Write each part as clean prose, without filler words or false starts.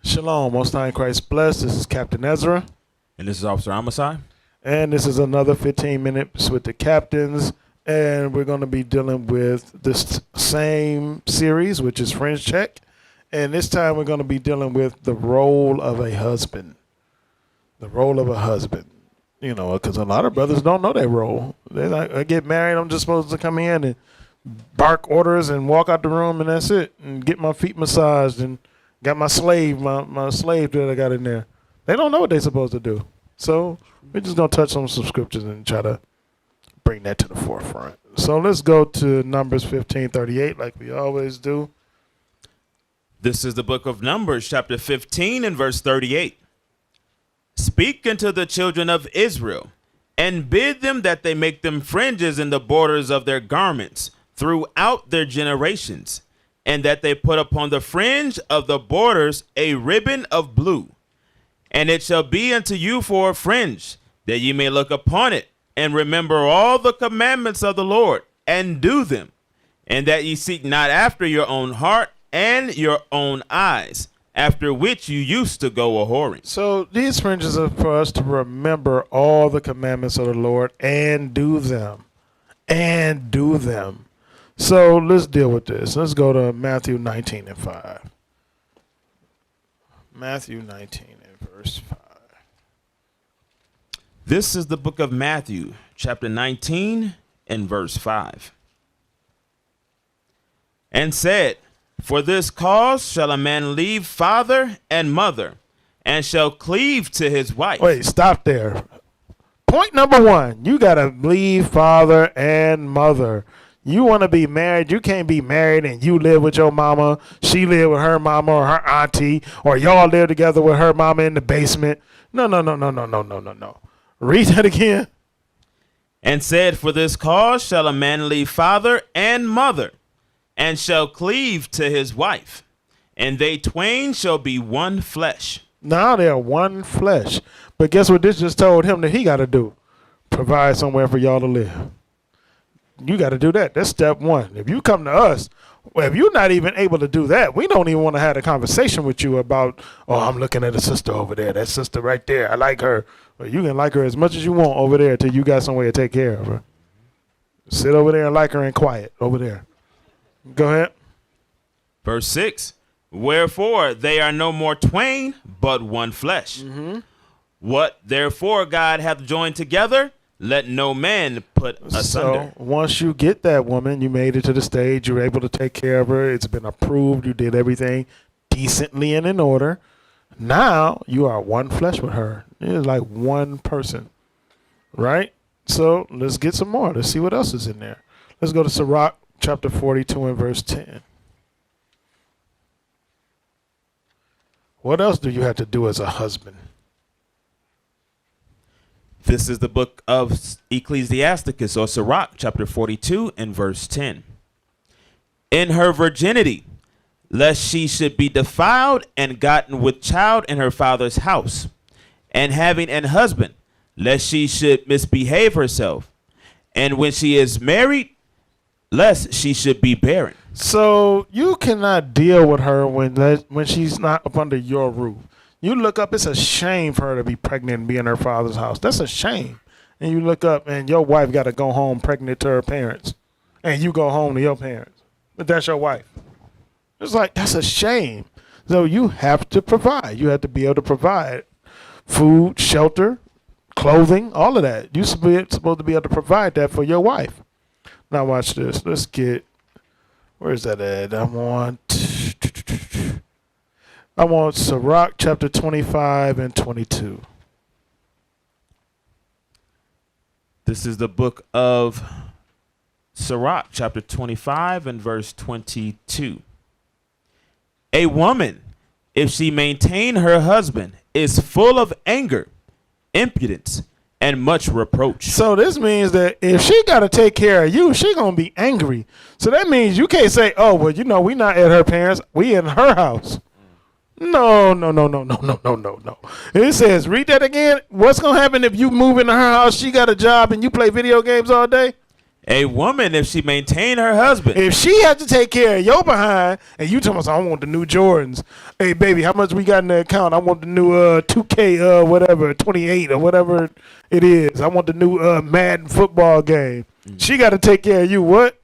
Shalom, Most High in Christ bless. This is Captain Ezra. And this is Officer Amasai. And this is another 15 minutes with the captains. And we're going to be dealing with this same series, which is Fringe Check. And this time we're going to be dealing with the role of a husband. The role of a husband. You know, because a lot of brothers don't know their role. They're like, I get married, I'm just supposed to come in and bark orders and walk out the room and that's it. And get my feet massaged and got my slave, my slave that I got in there. They don't know what they're supposed to do. So we're just going to touch on some scriptures and try to bring that to the forefront. So let's go to Numbers 15:38 like we always do. This is the book of Numbers, chapter 15 and verse 38. Speak unto the children of Israel, and bid them that they make them fringes in the borders of their garments throughout their generations, and that they put upon the fringe of the borders a ribbon of blue. And it shall be unto you for a fringe, that ye may look upon it, and remember all the commandments of the Lord, and do them, and that ye seek not after your own heart and your own eyes, after which you used to go a-whoring. So these fringes are for us to remember all the commandments of the Lord and do them. And do them. So let's deal with this. Let's go to Matthew 19 and 5. Matthew 19 and verse 5. This is the book of Matthew, chapter 19 and verse 5. And said, For this cause shall a man leave father and mother, and shall cleave to his wife. Wait, stop there. Point number one, you got to leave father and mother. You want to be married, you can't be married and you live with your mama, she live with her mama or her auntie, or y'all live together with her mama in the basement. No. Read that again. And said, For this cause shall a man leave father and mother, and shall cleave to his wife, and they twain shall be one flesh. Now they're one flesh. But guess what this just told him that he got to do? Provide somewhere for y'all to live. You got to do that. That's step one. If you come to us, well, if you're not even able to do that, we don't even want to have a conversation with you about, oh, I'm looking at a sister over there. That sister right there, I like her. Well, you can like her as much as you want over there till you got some way to take care of her. Sit over there and like her in quiet over there. Go ahead. Verse 6. Wherefore they are no more twain, but one flesh. Mm-hmm. What therefore God hath joined together, let no man put asunder. So once you get that woman, you made it to the stage, you're able to take care of her, it's been approved, you did everything decently and in order. Now you are one flesh with her. It's like one person, right? So let's get some more. Let's see what else is in there. Let's go to Sirach chapter 42 and verse 10. What else do you have to do as a husband? This is the book of Ecclesiasticus, or Sirach, chapter 42 and verse 10. In her virginity, lest she should be defiled and gotten with child in her father's house, and having an husband, lest she should misbehave herself, and when she is married, lest she should be barren. So you cannot deal with her when she's not up under your roof. You look up, it's a shame for her to be pregnant and be in her father's house. That's a shame. And you look up and your wife got to go home pregnant to her parents. And you go home to your parents. But that's your wife. It's like, that's a shame. So you have to provide. You have to be able to provide food, shelter, clothing, all of that. You're supposed to be able to provide that for your wife. Now watch this. Let's get, where's that at? I want Sirach chapter 25 and 22. This is the book of Sirach, chapter 25 and verse 22. A woman, if she maintain her husband, is full of anger, impudence, and much reproach. So this means that if she got to take care of you, she going to be angry. So that means you can't say, oh, well, you know, we not at her parents. We in her house. No. It says, read that again. What's going to happen if you move into her house, she got a job, and you play video games all day? A woman, if she maintain her husband. If she had to take care of your behind, and you tell us, I want the new Jordans. Hey, baby, how much we got in the account? I want the new 2K, whatever, 28 or whatever it is. I want the new Madden football game. She got to take care of you. What?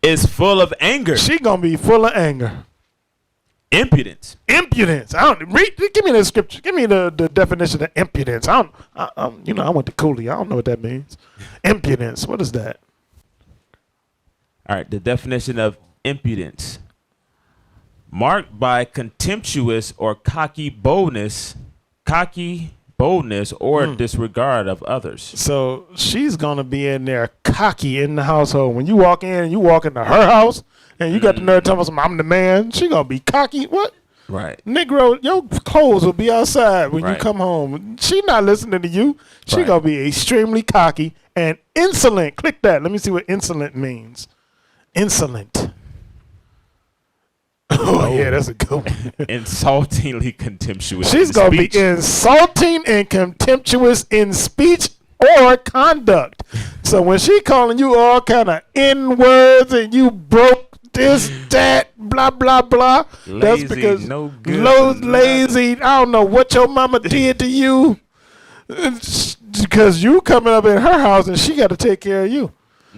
Is full of anger. She gonna be full of anger. Impudence. Impudence. Give me the scripture. Give me the definition of impudence. I went to Cooley. I don't know what that means. Impudence. What is that? All right, the definition of impudence. Marked by contemptuous or cocky boldness or disregard of others. So she's going to be in there cocky in the household. When you walk in and you walk into her house and you got the nerve telling I'm the man, she going to be cocky. What? Right. Negro, your clothes will be outside when you Right. come home. She not listening to you. She Right. going to be extremely cocky and insolent. Click that. Let me see what insolent means. Insolent. Oh, yeah, that's a good one. Insultingly contemptuous. She's in going to speech. be insulting and contemptuous in speech or conduct. So when she calling you all kind of N-words and you broke this, that, blah, blah, blah, Lazy, that's because no good, lazy, I don't know what your mama did to you. Because you coming up in her house and she got to take care of you.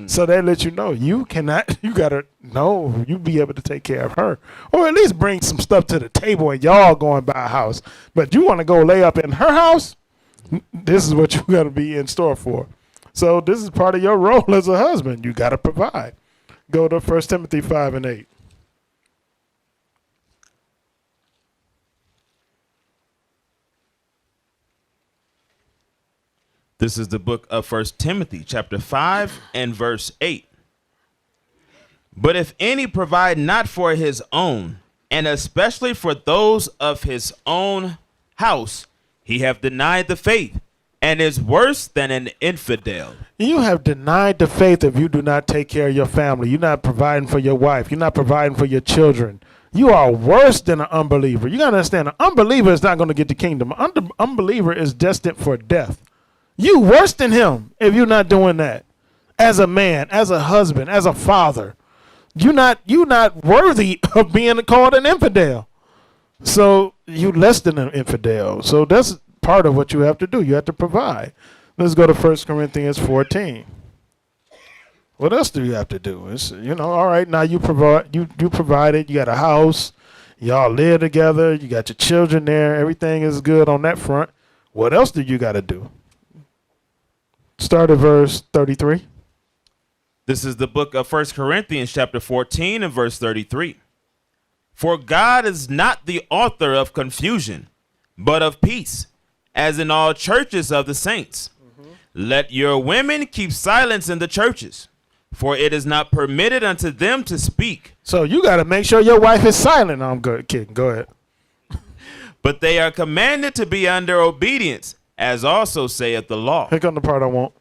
So they let you know you cannot, you gotta know you be able to take care of her, or at least bring some stuff to the table and y'all going by a house. But you want to go lay up in her house, this is what you gotta be in store for. So this is part of your role as a husband. You gotta provide. Go to 1 Timothy 5 and 8. This is the book of 1 Timothy, chapter 5 and verse 8. But if any provide not for his own, and especially for those of his own house, he have denied the faith, and is worse than an infidel. You have denied the faith if you do not take care of your family. You're not providing for your wife. You're not providing for your children. You are worse than an unbeliever. You got to understand, an unbeliever is not going to get the kingdom. An unbeliever is destined for death. You worse than him if you're not doing that. As a man, as a husband, as a father, you're not worthy of being called an infidel. So you less than an infidel. So that's part of what you have to do. You have to provide. Let's go to 1 Corinthians 14. What else do you have to do? It's, all right, now you provide. You provided. You got a house. Y'all live together. You got your children there. Everything is good on that front. What else do you got to do? Start at verse 33. This is the book of 1 Corinthians chapter 14 and verse 33. For God is not the author of confusion, but of peace, as in all churches of the saints. Let your women keep silence in the churches, for it is not permitted unto them to speak. So you got to make sure your wife is silent. I'm good, kid. Go ahead. But they are commanded to be under obedience, as also saith the law. Here come the part I want.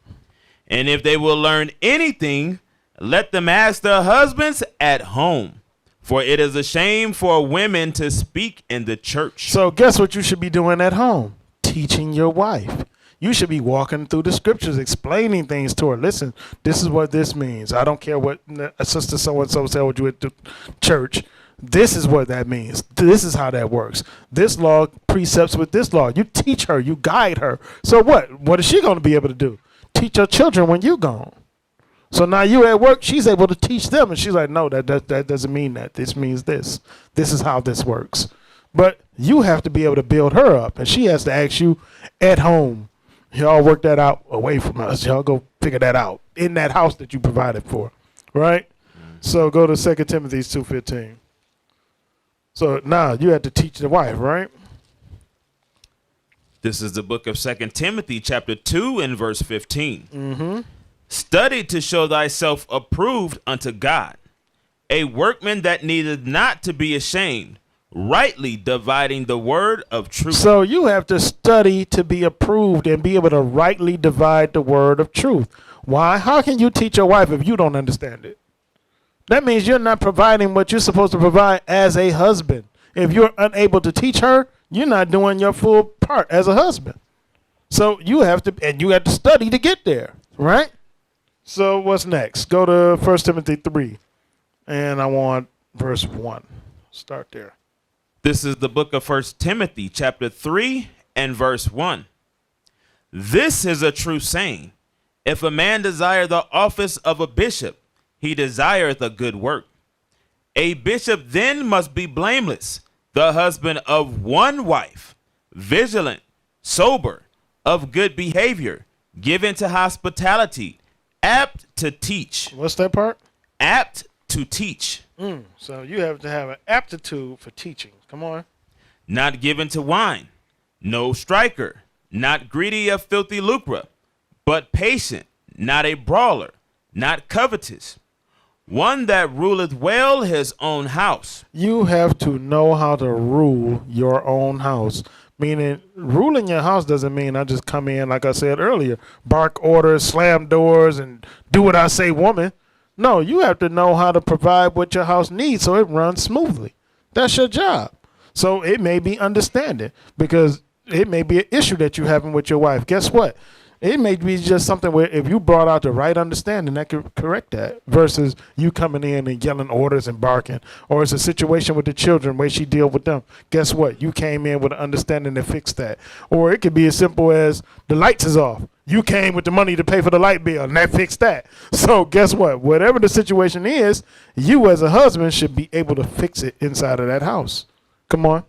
And if they will learn anything, let them ask their husbands at home, for it is a shame for women to speak in the church. So guess what you should be doing at home? Teaching your wife. You should be walking through the scriptures, explaining things to her. Listen, this is what this means. I don't care what a sister so-and-so told you at the church. This is what that means. This is how that works. This law precepts with this law. You teach her. You guide her. So what? What is she going to be able to do? Teach her children when you're gone. So now you at work, she's able to teach them. And she's like, no, that doesn't mean that. This means this. This is how this works. But you have to be able to build her up. And she has to ask you at home. Y'all work that out away from us. Y'all go figure that out in that house that you provided for. Right? So go to 2 Timothy 2:15. So now you have to teach the wife, right? This is the book of 2 Timothy chapter 2 and verse 15. Study to show thyself approved unto God, a workman that needeth not to be ashamed, rightly dividing the word of truth. So you have to study to be approved and be able to rightly divide the word of truth. Why? How can you teach your wife if you don't understand it? That means you're not providing what you're supposed to provide as a husband. If you're unable to teach her, you're not doing your full part as a husband. So you have to study to get there, right? So what's next? Go to 1 Timothy 3, and I want verse 1. Start there. This is the book of 1 Timothy, chapter 3 and verse 1. This is a true saying. If a man desire the office of a bishop, he desireth a good work. A bishop then must be blameless, the husband of one wife, vigilant, sober, of good behavior, given to hospitality, apt to teach. What's that part? Apt to teach. So you have to have an aptitude for teaching. Come on. Not given to wine, no striker, not greedy of filthy lucre, but patient, not a brawler, not covetous, one that ruleth well his own house. You have to know how to rule your own house. Meaning, ruling your house doesn't mean I just come in, like I said earlier, bark orders, slam doors, and do what I say, woman. No, you have to know how to provide what your house needs so it runs smoothly. That's your job. So it may be understanding because it may be an issue that you're having with your wife. Guess what? It may be just something where if you brought out the right understanding, that could correct that versus you coming in and yelling orders and barking. Or it's a situation with the children where she deal with them. Guess what? You came in with an understanding to fix that. Or it could be as simple as the lights is off. You came with the money to pay for the light bill and that fixed that. So guess what? Whatever the situation is, you as a husband should be able to fix it inside of that house. Come on.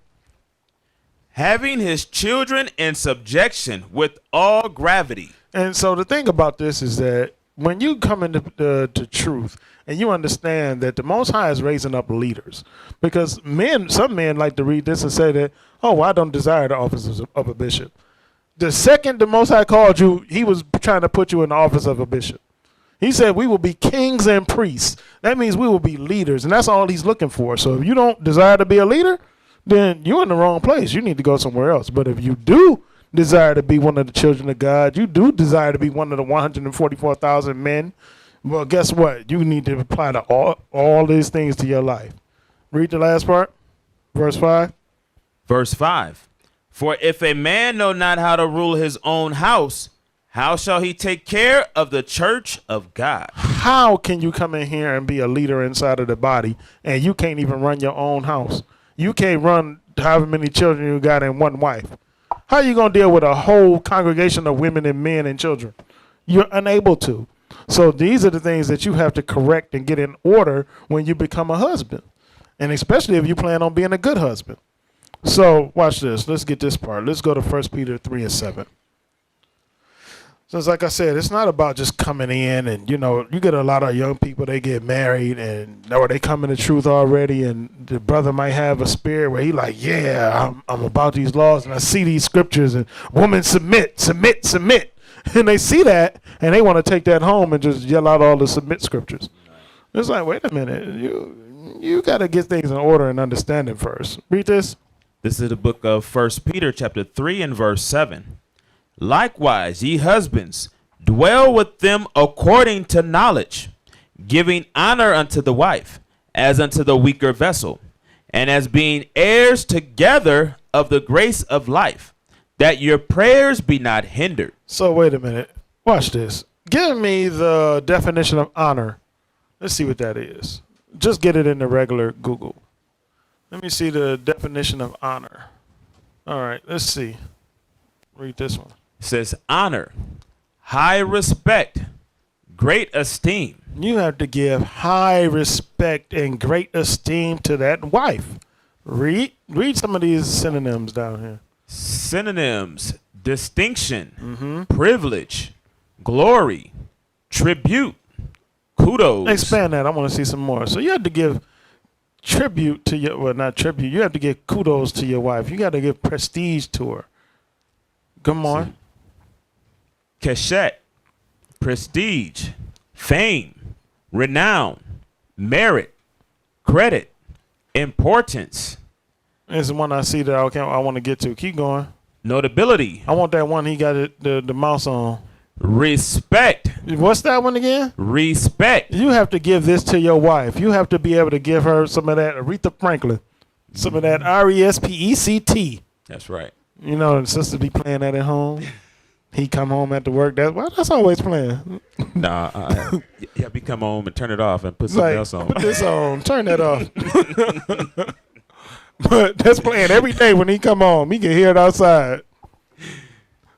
Having his children in subjection with all gravity. And so the thing about this is that when you come into to truth and you understand that the Most High is raising up leaders, because some men like to read this and say that, oh, I don't desire the office of a bishop. The second the Most High called you, he was trying to put you in the office of a bishop. He said we will be kings and priests. That means we will be leaders, and that's all he's looking for. So if you don't desire to be a leader, then you're in the wrong place. You need to go somewhere else. But if you do desire to be one of the children of God, you do desire to be one of the 144,000 men, well, guess what? You need to apply to all these things to your life. Read the last part, verse 5. Verse 5. For if a man know not how to rule his own house, how shall he take care of the church of God? How can you come in here and be a leader inside of the body and you can't even run your own house? You can't run however many children you got and one wife. How are you going to deal with a whole congregation of women and men and children? You're unable to. So these are the things that you have to correct and get in order when you become a husband. And especially if you plan on being a good husband. So watch this. Let's get this part. Let's go to 1 Peter 3 and 7. So it's like I said, it's not about just coming in and, you get a lot of young people, they get married or they come in the truth already and the brother might have a spirit where he like, yeah, I'm about these laws and I see these scriptures and women submit. And they see that and they want to take that home and just yell out all the submit scriptures. It's like, wait a minute, you got to get things in order and understanding first. Read this. This is the book of 1 Peter chapter 3 and verse 7. Likewise, ye husbands, dwell with them according to knowledge, giving honor unto the wife, as unto the weaker vessel, and as being heirs together of the grace of life, that your prayers be not hindered. So wait a minute. Watch this. Give me the definition of honor. Let's see what that is. Just get it in the regular Google. Let me see the definition of honor. All right, let's see. Read this one. It says honor, high respect, great esteem. You have to give high respect and great esteem to that wife. Read some of these synonyms down here. Synonyms: distinction, privilege, glory, tribute, kudos. Expand that. I want to see some more. So you have to give tribute to not tribute. You have to give kudos to your wife. You got to give prestige to her. Come on. Cachet, prestige, fame, renown, merit, credit, importance. This is one I see that I want to get to. Keep going. Notability. I want that one he got the mouse on. Respect. What's that one again? Respect. You have to give this to your wife. You have to be able to give her some of that Aretha Franklin, some of that RESPECT. That's right. And sisters be playing that at home. He come home after work. That's always playing. Nah, yeah, we come home and turn it off and put something else on. Put this on. Turn that off. But that's playing every day when he come home. He can hear it outside.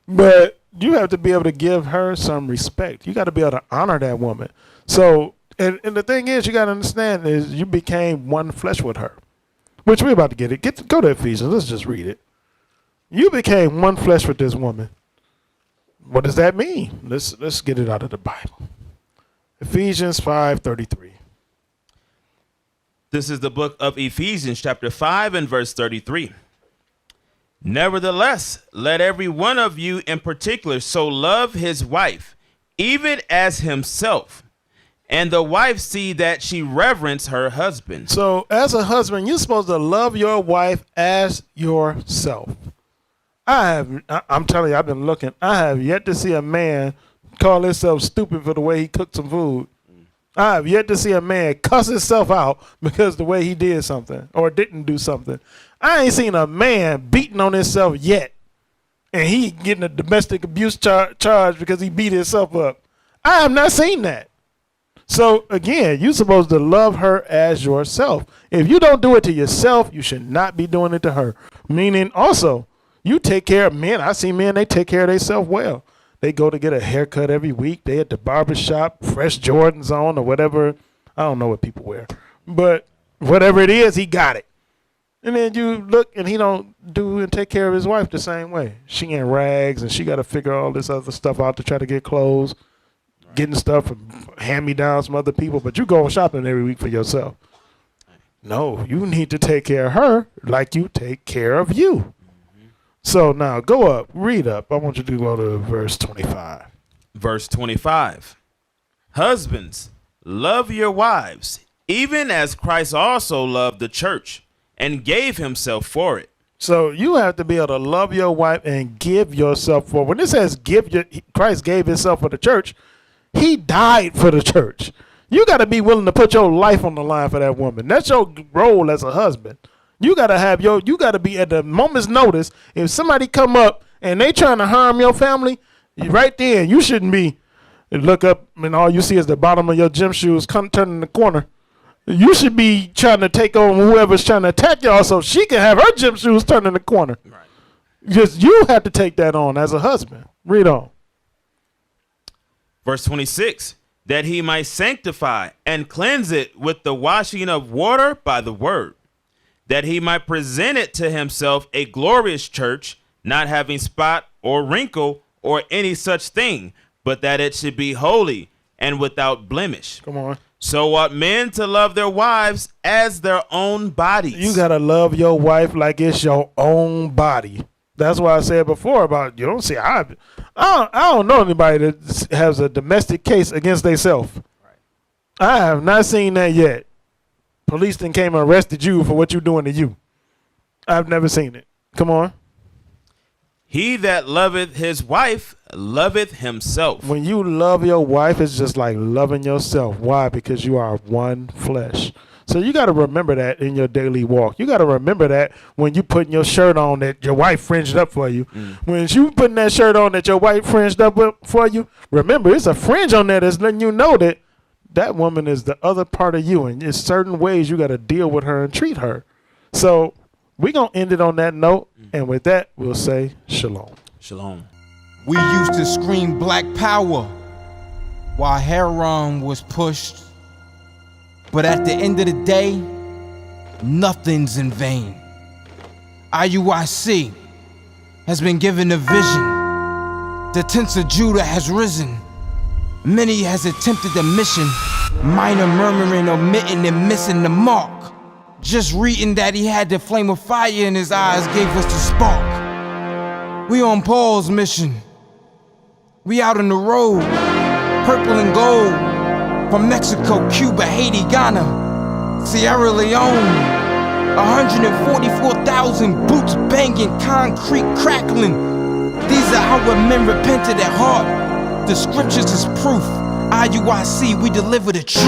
But you have to be able to give her some respect. You got to be able to honor that woman. So, and the thing is, you got to understand is you became one flesh with her, which we're about to get it. Go to Ephesians. Let's just read it. You became one flesh with this woman. What does that mean? Let's get it out of the Bible. Ephesians 5:33. This is the book of Ephesians, chapter 5 and verse 33. Nevertheless, let every one of you in particular so love his wife, even as himself, and the wife see that she reverence her husband. So as a husband, you're supposed to love your wife as yourself. I'm telling you, I've been looking. I have yet to see a man call himself stupid for the way he cooked some food. I have yet to see a man cuss himself out because the way he did something or didn't do something. I ain't seen a man beating on himself yet, and he getting a domestic abuse charge because he beat himself up. I have not seen that. So again, you're supposed to love her as yourself. If you don't do it to yourself, you should not be doing it to her. Meaning also, you take care of men. I see men, they take care of themselves well. They go to get a haircut every week. They at the barber shop, fresh Jordans on or whatever. I don't know what people wear. But whatever it is, he got it. And then you look and he don't do and take care of his wife the same way. She in rags and she got to figure all this other stuff out to try to get clothes, getting stuff from hand-me-downs from other people. But you go shopping every week for yourself. No, you need to take care of her like you take care of you. So now go up, read up. I want you to go to verse 25. Verse 25. Husbands, love your wives, even as Christ also loved the church and gave himself for it. So you have to be able to love your wife and give yourself for. When it says Christ gave himself for the church, he died for the church. You got to be willing to put your life on the line for that woman. That's your role as a husband. You gotta be at the moment's notice. If somebody come up and they trying to harm your family, right there, you shouldn't be look up and all you see is the bottom of your gym shoes turning the corner. You should be trying to take on whoever's trying to attack y'all so she can have her gym shoes turning the corner. Right. Just you have to take that on as a husband. Read on. Verse 26. That he might sanctify and cleanse it with the washing of water by the word, that he might present it to himself a glorious church, not having spot or wrinkle or any such thing, but that it should be holy and without blemish. Come on. So ought men to love their wives as their own bodies. You got to love your wife like it's your own body. That's why I said before about you don't see. I don't know anybody that has a domestic case against themselves. Right. I have not seen that yet. Police then came and arrested you for what you're doing to you. I've never seen it. Come on. He that loveth his wife loveth himself. When you love your wife, it's just like loving yourself. Why? Because you are one flesh. So you got to remember that in your daily walk. You got to remember that when you putting your shirt on that your wife fringed up for you. When you putting that shirt on that your wife fringed up for you, remember it's a fringe on there that's letting you know that that woman is the other part of you, and there's certain ways you got to deal with her and treat her. So we're going to end it on that note, and with that, we'll say shalom. Shalom. We used to scream black power while heroin was pushed, but at the end of the day, nothing's in vain. IUIC has been given a vision. The tents of Judah has risen. Many has attempted the mission, minor murmuring, omitting, and missing the mark. Just reading that he had the flame of fire in his eyes gave us the spark. We on Paul's mission. We out on the road, purple and gold, from Mexico, Cuba, Haiti, Ghana, Sierra Leone. 144,000 boots banging, concrete crackling. These are our men repented at heart. The scriptures is proof. IUIC, we deliver the truth.